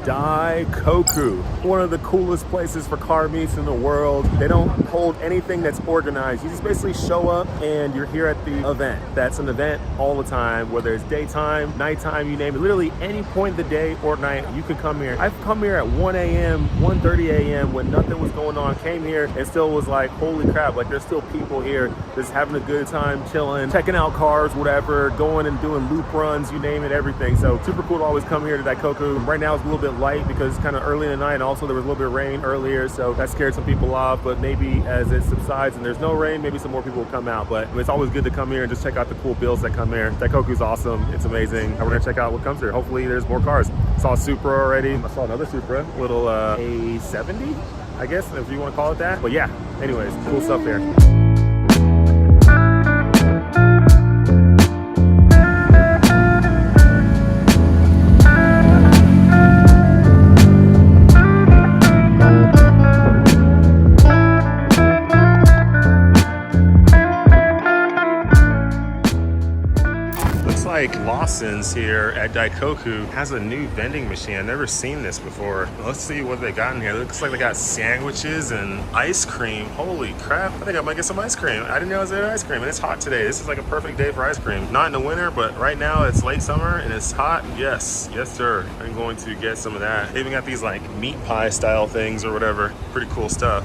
Daikoku, one of the coolest places for car meets in the world. They don't hold anything that's organized. You just basically show up and you're here at the event. That's an event all the time, whether it's daytime, nighttime, you name it. Literally any point of the day or night, you can come here. I've come here at 1 a.m., 1:30 a.m. when nothing was going on. Came here and still was like, holy crap, like there's still people here just having a good time, chilling, checking out cars, whatever, going and doing loop runs, you name it, everything. So super cool to always come here to Daikoku. Right now it's a little bit light because it's kind of early in the night, and also there was a little bit of rain earlier, so that scared some people off. But maybe as it subsides and there's no rain, maybe some more people will come out. But it's always good to come here and just check out the cool builds that come here. Daikoku's awesome, it's amazing, and we're gonna check out what comes here. Hopefully there's more cars. Saw a Supra already. I saw another Supra, little A70, I guess, if you want to call it that. But yeah, anyways, cool stuff here. Like Lawson's here at Daikoku has a new vending machine. I've never seen this before. Let's see what they got in here. It looks like they got sandwiches and ice cream. Holy crap, I think I might get some ice cream. I didn't know it was there ice cream, and it's hot today. This is like a perfect day for ice cream. Not in the winter, but right now it's late summer and it's hot. Yes, yes sir, I'm going to get some of that. They even got these like meat pie style things or whatever. Pretty cool stuff.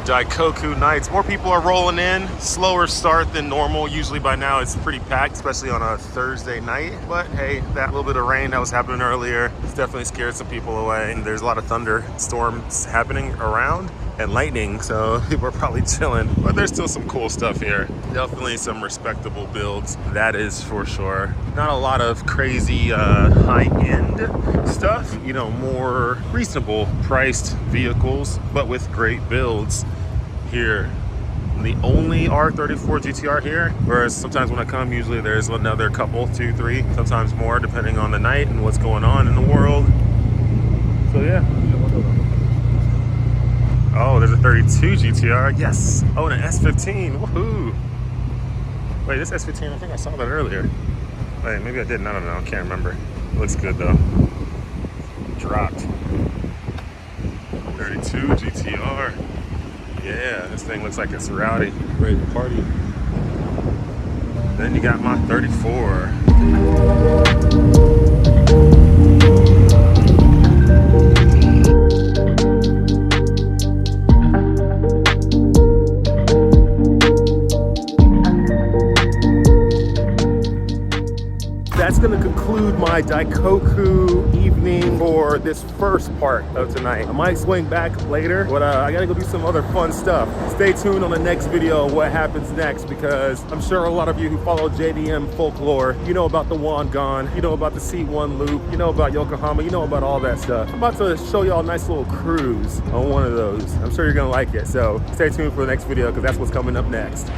Daikoku nights, more people are rolling in. Slower start than normal. Usually by now it's pretty packed, especially on a Thursday night. But hey, that little bit of rain that was happening earlier, it's definitely scared some people away. And there's a lot of thunderstorms happening around and lightning, so people are probably chilling. But there's still some cool stuff here. Definitely some respectable builds, that is for sure. Not a lot of crazy high-end stuff, you know, more reasonable priced vehicles, but with great builds here. The only R34 GT-R here, whereas sometimes when I come, usually there's another couple, 2, 3, sometimes more, depending on the night and what's going on in the world. So yeah. Oh, there's a 32 GT-R, yes. Oh, and an S15, woohoo. Wait, this S15, I think I saw that earlier. Wait, maybe I didn't, I don't know, I can't remember. Looks good though. Dropped. 32 GT-R. Yeah, this thing looks like it's rowdy, ready to party. Then you got my 34. That's going to conclude my Daikoku evening for this first part of tonight. I might swing back later, but I gotta go do some other fun stuff. Stay tuned on the next video of what happens next, because I'm sure a lot of you who follow JDM folklore, you know about the Wangan, you know about the C1 loop, you know about Yokohama, you know about all that stuff. I'm about to show y'all a nice little cruise on one of those. I'm sure you're gonna like it, so stay tuned for the next video because that's what's coming up next.